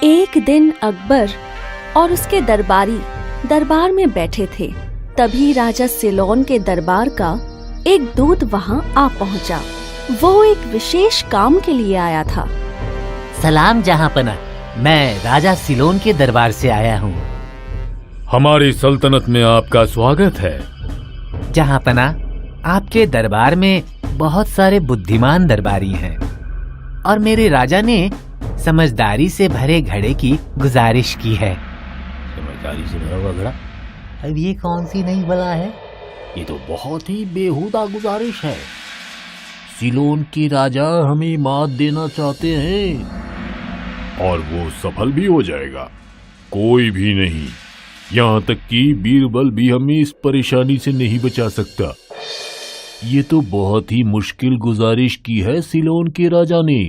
एक दिन अकबर और उसके दरबारी दरबार में बैठे थे। तभी राजा सिलोन के दरबार का एक दूत वहां आ पहुंचा। वो एक विशेष काम के लिए आया था। सलाम जहांपना, मैं राजा सिलोन के दरबार से आया हूँ। हमारी सल्तनत में आपका स्वागत है। जहांपना, आपके दरबार में बहुत सारे बुद्धिमान दरबारी हैं और मेरे राजा ने समझदारी से भरे घड़े की गुजारिश की है। समझदारी से भरा हुआ घड़ा? अब ये कौन सी नई बला है? ये तो बहुत ही बेहुदा गुजारिश है। सिलोन के राजा हमें मात देना चाहते हैं और वो सफल भी हो जाएगा। कोई भी नहीं, यहाँ तक कि बीरबल भी हमें इस परेशानी से नहीं बचा सकता। ये तो बहुत ही मुश्किल गुजारिश की है सिलोन के राजा ने।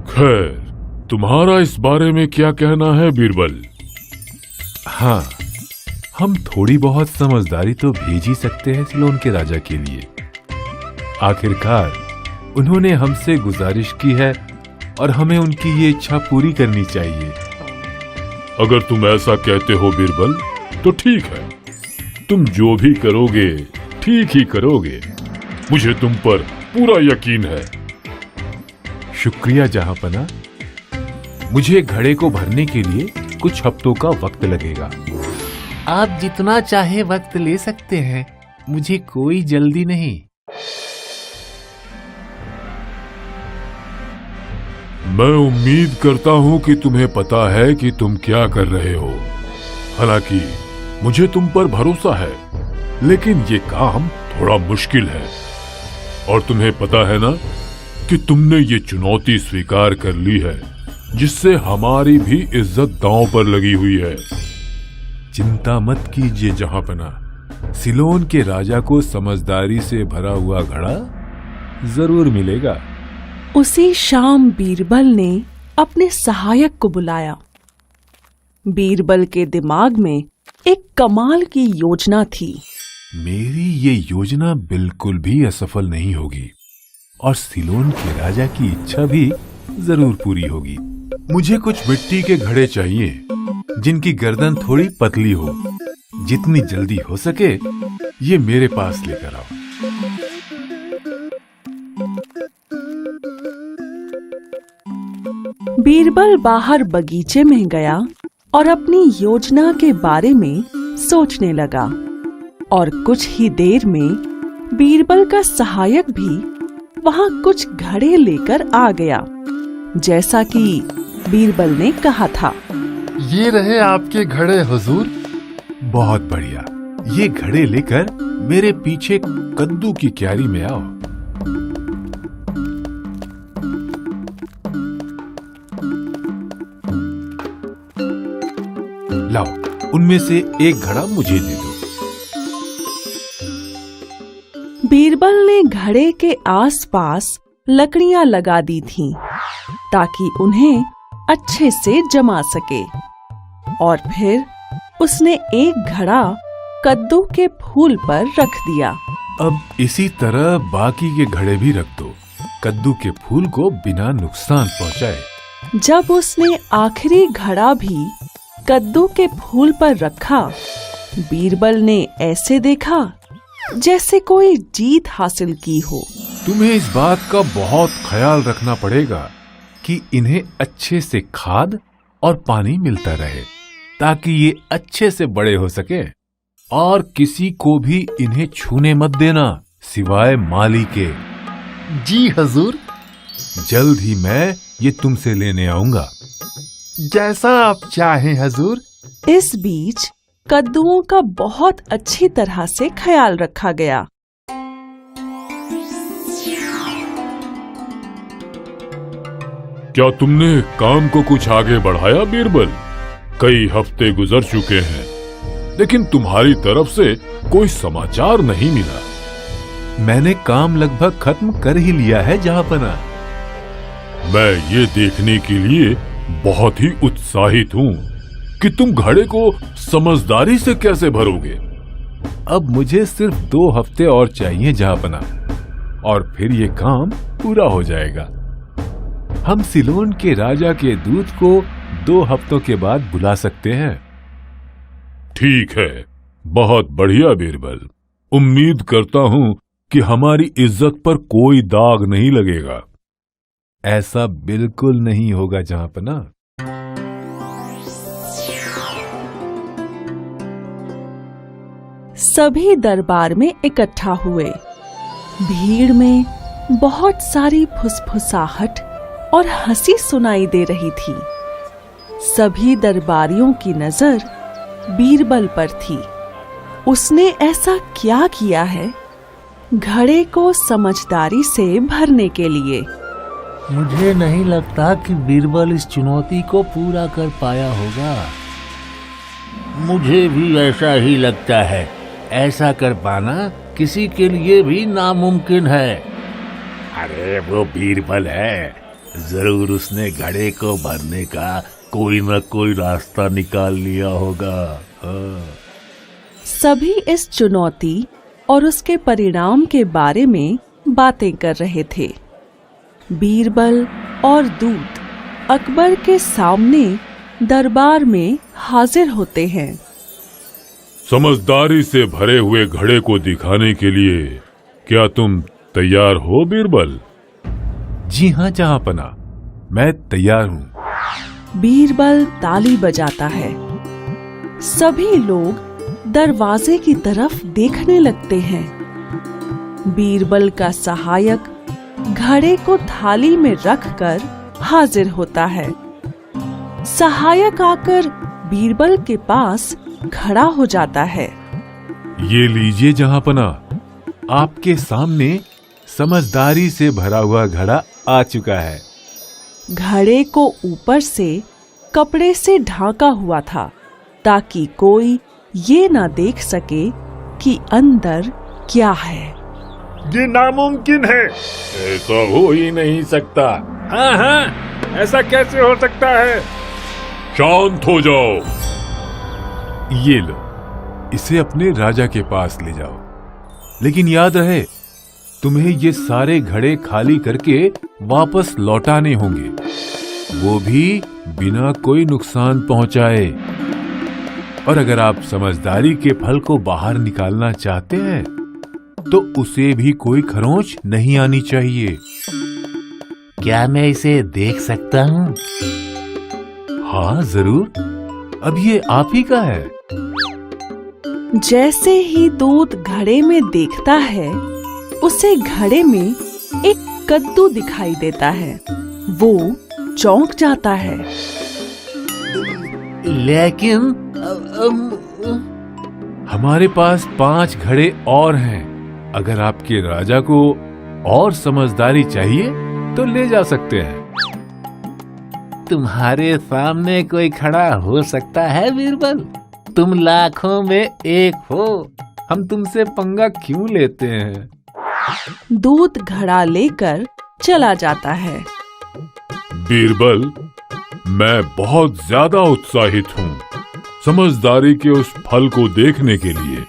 खैर, तुम्हारा इस बारे में क्या कहना है बीरबल? हाँ, हम थोड़ी बहुत समझदारी तो भेज ही सकते हैं सिलोन के राजा के लिए। आखिरकार उन्होंने हमसे गुजारिश की है और हमें उनकी ये इच्छा पूरी करनी चाहिए। अगर तुम ऐसा कहते हो बीरबल, तो ठीक है। तुम जो भी करोगे ठीक ही करोगे। मुझे तुम पर पूरा यकीन है। शुक्रिया जहांपना। मुझे घड़े को भरने के लिए कुछ हफ्तों का वक्त लगेगा। आप जितना चाहे वक्त ले सकते हैं, मुझे कोई जल्दी नहीं। मैं उम्मीद करता हूं कि तुम्हें पता है कि तुम क्या कर रहे हो। हालांकि मुझे तुम पर भरोसा है, लेकिन ये काम थोड़ा मुश्किल है। और तुम्हें पता है ना कि तुमने ये चुनौती स्वीकार कर ली है, जिससे हमारी भी इज्जत दांव पर लगी हुई है। चिंता मत कीजिए जहांपना। सिलोन के राजा को समझदारी से भरा हुआ घड़ा जरूर मिलेगा। उसी शाम बीरबल ने अपने सहायक को बुलाया। बीरबल के दिमाग में एक कमाल की योजना थी। मेरी ये योजना बिल्कुल भी असफल नहीं होगी और सिलोन के राजा की इच्छा भी जरूर पूरी होगी। मुझे कुछ मिट्टी के घड़े चाहिए जिनकी गर्दन थोड़ी पतली हो। जितनी जल्दी हो सके ये मेरे पास लेकर आओ। बीरबल बाहर बगीचे में गया और अपनी योजना के बारे में सोचने लगा। और कुछ ही देर में बीरबल का सहायक भी वहां कुछ घड़े लेकर आ गया, जैसा कि बीरबल ने कहा था। ये रहे आपके घड़े हुजूर। बहुत बढ़िया। ये घड़े लेकर मेरे पीछे कद्दू की क्यारी में आओ। लाओ, उनमें से एक घड़ा मुझे दे दो। बीरबल ने घड़े के आसपास लकड़ियां लगा दी थीं, ताकि उन्हें अच्छे से जमा सके। और फिर उसने एक घड़ा कद्दू के फूल पर रख दिया। अब इसी तरह बाकी के घड़े भी रख दो, कद्दू के फूल को बिना नुकसान पहुंचाए। जब उसने आखिरी घड़ा भी कद्दू के फूल पर रखा, बीरबल ने ऐसे देखा जैसे कोई जीत हासिल की हो। तुम्हें इस बात का बहुत ख्याल रखना पड़ेगा कि इन्हें अच्छे से खाद और पानी मिलता रहे, ताकि ये अच्छे से बड़े हो सके। और किसी को भी इन्हें छूने मत देना, सिवाय माली के। जी हुजूर। जल्द ही मैं ये तुमसे लेने आऊंगा। जैसा आप चाहें हुजूर। इस बीच कद्दुओं का बहुत अच्छी तरह से ख्याल रखा गया। क्या तुमने काम को कुछ आगे बढ़ाया बीरबल? कई हफ्ते गुजर चुके हैं, लेकिन तुम्हारी तरफ से कोई समाचार नहीं मिला। मैंने काम लगभग खत्म कर ही लिया है जहांपना। मैं ये देखने के लिए बहुत ही उत्साहित हूँ कि तुम घड़े को समझदारी से कैसे भरोगे। अब मुझे सिर्फ 2 हफ्ते और चाहिए जहांपना, और फिर ये काम पूरा हो जाएगा। हम सिलोन के राजा के दूत को 2 हफ्तों के बाद बुला सकते हैं। ठीक है, बहुत बढ़िया बीरबल। उम्मीद करता हूं कि हमारी इज्जत पर कोई दाग नहीं लगेगा। ऐसा बिल्कुल नहीं होगा जहांपना। सभी दरबार में इकट्ठा हुए। भीड़ में बहुत सारी फुसफुसाहट और हंसी सुनाई दे रही थी। सभी दरबारियों की नजर बीरबल पर थी। उसने ऐसा क्या किया है घड़े को समझदारी से भरने के लिए? मुझे नहीं लगता कि बीरबल इस चुनौती को पूरा कर पाया होगा। मुझे भी ऐसा ही लगता है। ऐसा कर पाना किसी के लिए भी नामुमकिन है। अरे वो बीरबल है, जरूर उसने घड़े को भरने का कोई न कोई रास्ता निकाल लिया होगा। सभी इस चुनौती और उसके परिणाम के बारे में बातें कर रहे थे। बीरबल और दूत अकबर के सामने दरबार में हाजिर होते हैं। समझदारी से भरे हुए घड़े को दिखाने के लिए क्या तुम तैयार हो बीरबल? जी हाँ जहांपना, मैं तैयार हूँ। बीरबल ताली बजाता है। सभी लोग दरवाजे की तरफ देखने लगते हैं। बीरबल का सहायक घड़े को थाली में रखकर हाजिर होता है। सहायक आकर बीरबल के पास खड़ा हो जाता है। ये लीजिए जहांपना, आपके सामने समझदारी से भरा हुआ घड़ा आ चुका है। घड़े को ऊपर से कपड़े से ढांका हुआ था ताकि कोई ये ना देख सके कि अंदर क्या है। ये नामुमकिन है, ऐसा हो ही नहीं सकता। हाँ, ऐसा कैसे हो सकता है? शांत हो जाओ। ये लो, इसे अपने राजा के पास ले जाओ। लेकिन याद रहे, तुम्हें ये सारे घड़े खाली करके वापस लौटाने होंगे, वो भी बिना कोई नुकसान पहुंचाए। और अगर आप समझदारी के फल को बाहर निकालना चाहते हैं तो उसे भी कोई खरोंच नहीं आनी चाहिए। क्या मैं इसे देख सकता हूँ? हाँ जरूर, अब ये आप ही का है। जैसे ही दूत घड़े में देखता है, उसे घड़े में एक कद्दू दिखाई देता है। वो चौंक जाता है। लेकिन हमारे पास 5 घड़े और हैं। अगर आपके राजा को और समझदारी चाहिए तो ले जा सकते हैं। तुम्हारे सामने कोई खड़ा हो सकता है बीरबल? तुम लाखों में एक हो। हम तुमसे पंगा क्यों लेते हैं? दूत घड़ा लेकर चला जाता है। बीरबल, मैं बहुत ज्यादा उत्साहित हूँ समझदारी के उस फल को देखने के लिए।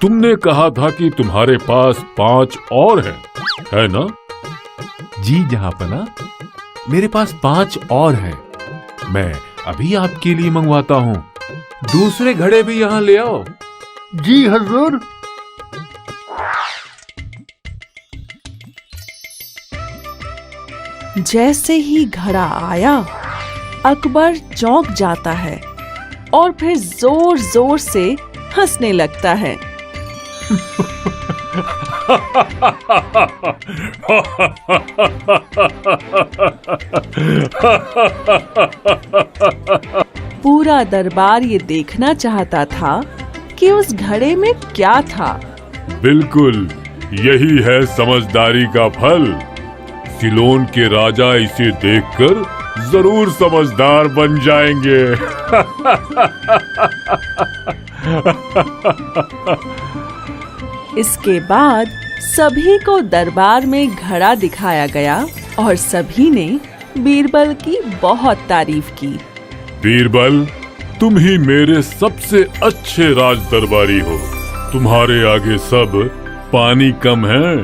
तुमने कहा था कि तुम्हारे पास 5 और हैं, है ना? जी जहांपना, मेरे पास 5 और हैं। मैं अभी आपके लिए मंगवाता हूँ। दूसरे घड़े भी यहाँ ले आओ। जी हुजूर। जैसे ही घड़ा आया, अकबर चौंक जाता है और फिर जोर जोर से हंसने लगता है। पूरा दरबार ये देखना चाहता था कि उस घड़े में क्या था। बिल्कुल, यही है समझदारी का फल। सिलोन के राजा इसे देखकर जरूर समझदार बन जाएंगे। इसके बाद सभी को दरबार में घड़ा दिखाया गया और सभी ने बीरबल की बहुत तारीफ की। बीरबल, तुम ही मेरे सबसे अच्छे राज दरबारी हो। तुम्हारे आगे सब पानी कम है।